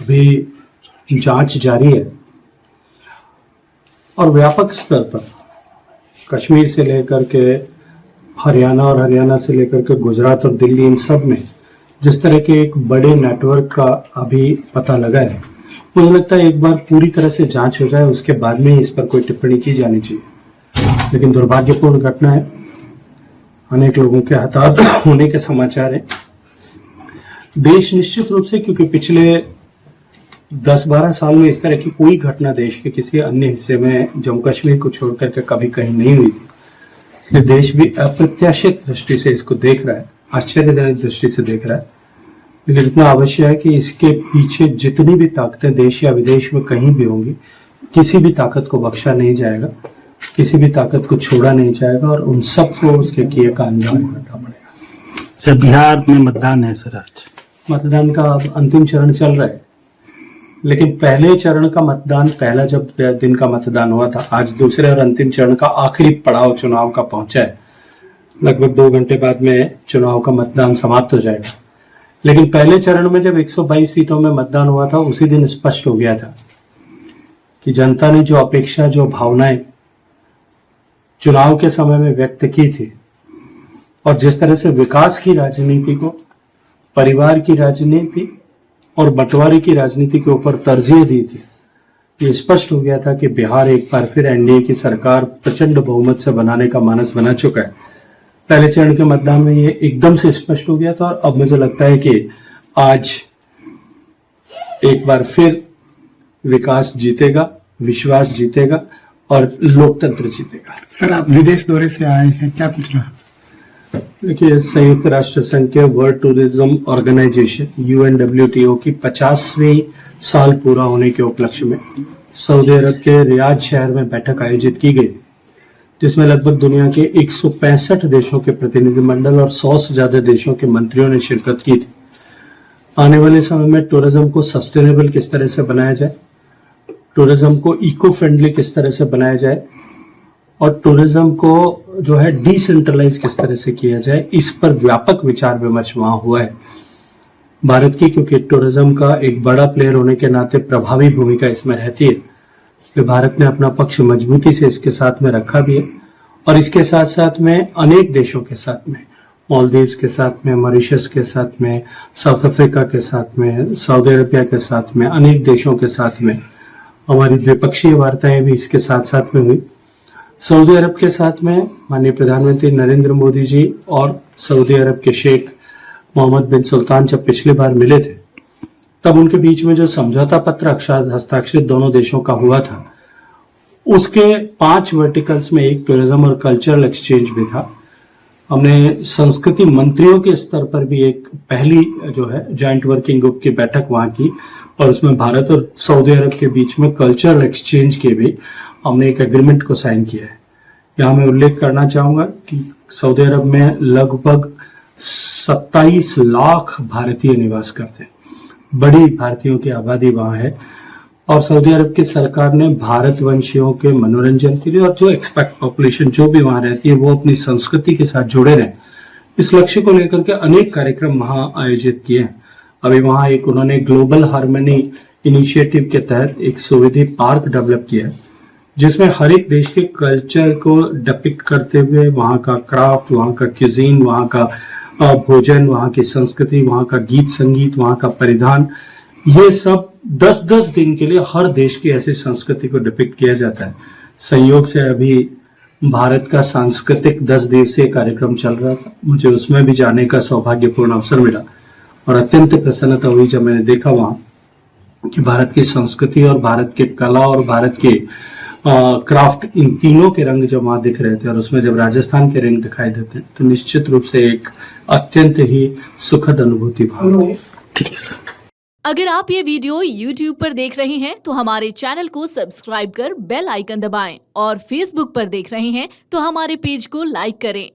अभी जांच जारी है और व्यापक स्तर पर कश्मीर से लेकर के हरियाणा और हरियाणा से लेकर के गुजरात और दिल्ली, इन सब में जिस तरह के एक बड़े नेटवर्क का अभी पता लगा है, मुझे लगता है एक बार पूरी तरह से जांच हो जाए, उसके बाद में इस पर कोई टिप्पणी की जानी चाहिए। लेकिन दुर्भाग्यपूर्ण घटना है, अनेक लोगों के हताहत होने के समाचार हैं। देश निश्चित रूप से, क्योंकि पिछले 10-12 साल में इस तरह की कोई घटना देश के किसी अन्य हिस्से में जम्मू कश्मीर को छोड़ करके कभी कहीं नहीं हुई थी, इसलिए देश भी अप्रत्याशित दृष्टि से इसको देख रहा है, आश्चर्यजनक दृष्टि से देख रहा है। लेकिन इतना अवश्य है कि इसके पीछे जितनी भी ताकतें देश या विदेश में कहीं भी होंगी, किसी भी ताकत को बख्शा नहीं जाएगा, किसी भी ताकत को छोड़ा नहीं जाएगा और उन सबको उसके किए का अंजाम भरना पड़ेगा। सर, बिहार में मतदान है सर, आज मतदान का अब अंतिम चरण चल रहा है, लेकिन पहले चरण का मतदान, पहला जब दिन का मतदान हुआ था, आज दूसरे और अंतिम चरण का आखिरी पड़ाव चुनाव का पहुंचा है। लगभग 2 घंटे बाद में चुनाव का मतदान समाप्त हो जाएगा। लेकिन पहले चरण में जब 122 सीटों में मतदान हुआ था, उसी दिन स्पष्ट हो गया था कि जनता ने जो अपेक्षा, जो भावनाएं चुनाव के समय में व्यक्त की थी और जिस तरह से विकास की राजनीति को, परिवार की राजनीति और बंटवारे की राजनीति के ऊपर तरजीह दी थी, ये स्पष्ट हो गया था कि बिहार एक बार फिर एनडीए की सरकार प्रचंड बहुमत से बनाने का मानस बना चुका है। पहले चरण के मतदान में ये एकदम से स्पष्ट हो गया था और अब मुझे लगता है कि आज एक बार फिर विकास जीतेगा, विश्वास जीतेगा और लोकतंत्र जीतेगा। सर, आप विदेश दौरे से आए हैं, क्या पूछ रहे हैं? देखिए, संयुक्त राष्ट्र संघ के वर्ल्ड टूरिज्म ऑर्गेनाइजेशन UNWTO की 50वीं साल पूरा होने के उपलक्ष्य में सऊदी अरब के रियाद शहर में बैठक आयोजित की गई, जिसमें लगभग दुनिया के 165 देशों के प्रतिनिधिमंडल और 100 से ज्यादा देशों के मंत्रियों ने शिरकत की थी। आने वाले समय में टूरिज्म को सस्टेनेबल किस तरह से बनाया जाए, टूरिज्म को इको फ्रेंडली किस तरह से बनाया जाए और टूरिज्म को जो है डिसेंट्रलाइज किस तरह से किया जाए, इस पर व्यापक विचार विमर्श वहां हुआ है। भारत की, क्योंकि टूरिज्म का एक बड़ा प्लेयर होने के नाते प्रभावी भूमिका इसमें रहती है, इसलिए भारत ने अपना पक्ष मजबूती से इसके साथ में रखा भी है और इसके साथ साथ में अनेक देशों के साथ में, मालदीव्स के साथ में, मॉरिशस के साथ में, साउथ अफ्रीका के साथ में, सऊदी अरबिया के साथ में, अनेक देशों के साथ में हमारी द्विपक्षीय वार्ताएं भी इसके साथ साथ में हुई। सऊदी अरब के साथ में माननीय प्रधानमंत्री नरेंद्र मोदी जी और सऊदी अरब के शेख मोहम्मद बिन सुल्तान जब पिछली बार मिले थे, तब उनके बीच में जो समझौता पत्र हस्ताक्षरित दोनों देशों का हुआ था, उसके 5 वर्टिकल्स में एक टूरिज्म और कल्चरल एक्सचेंज भी था। हमने संस्कृति मंत्रियों के स्तर पर भी एक पहली जो है जॉइंट वर्किंग ग्रुप की बैठक वहां की और उसमें भारत और सऊदी अरब के बीच में कल्चरल एक्सचेंज के भी हमने एक एग्रीमेंट को साइन किया है। यहाँ मैं उल्लेख करना चाहूंगा कि सऊदी अरब में लगभग 27 लाख भारतीय निवास करते हैं, बड़ी भारतीयों की आबादी वहां है और सऊदी अरब की सरकार ने भारतवंशियों के मनोरंजन के लिए और जो एक्सपैट पॉपुलेशन जो भी वहां रहती है वो अपनी संस्कृति के साथ जुड़े रहे, इस लक्ष्य को लेकर के अनेक कार्यक्रम वहां आयोजित किए हैं। अभी वहां एक उन्होंने ग्लोबल हार्मनी इनिशिएटिव के तहत एक सुविधि पार्क डेवलप किया है, जिसमें हर एक देश के कल्चर को डिपिक्ट करते हुए वहां का क्राफ्ट, वहां का क्यूजीन, वहां का भोजन, वहां की संस्कृति, वहां का गीत संगीत, वहां का परिधान, ये सब 10-10 दिन के लिए हर देश की ऐसी संस्कृति को डिपिक्ट किया जाता है। संयोग से अभी भारत का सांस्कृतिक 10 दिवसीय कार्यक्रम चल रहा था, मुझे उसमें भी जाने का सौभाग्यपूर्ण अवसर मिला और अत्यंत प्रसन्नता हुई जब मैंने देखा वहां कि भारत की संस्कृति और भारत के कला और भारत के क्राफ्ट, इन तीनों के रंग जब वहां दिख रहे थे और उसमें जब राजस्थान के रंग दिखाई देते हैं तो निश्चित रूप से एक अत्यंत ही सुखद अनुभूति भाव होती है। अगर आप ये वीडियो YouTube पर देख रहे हैं तो हमारे चैनल को सब्सक्राइब कर बेल आइकन दबाएं और Facebook पर देख रहे हैं तो हमारे पेज को लाइक करें।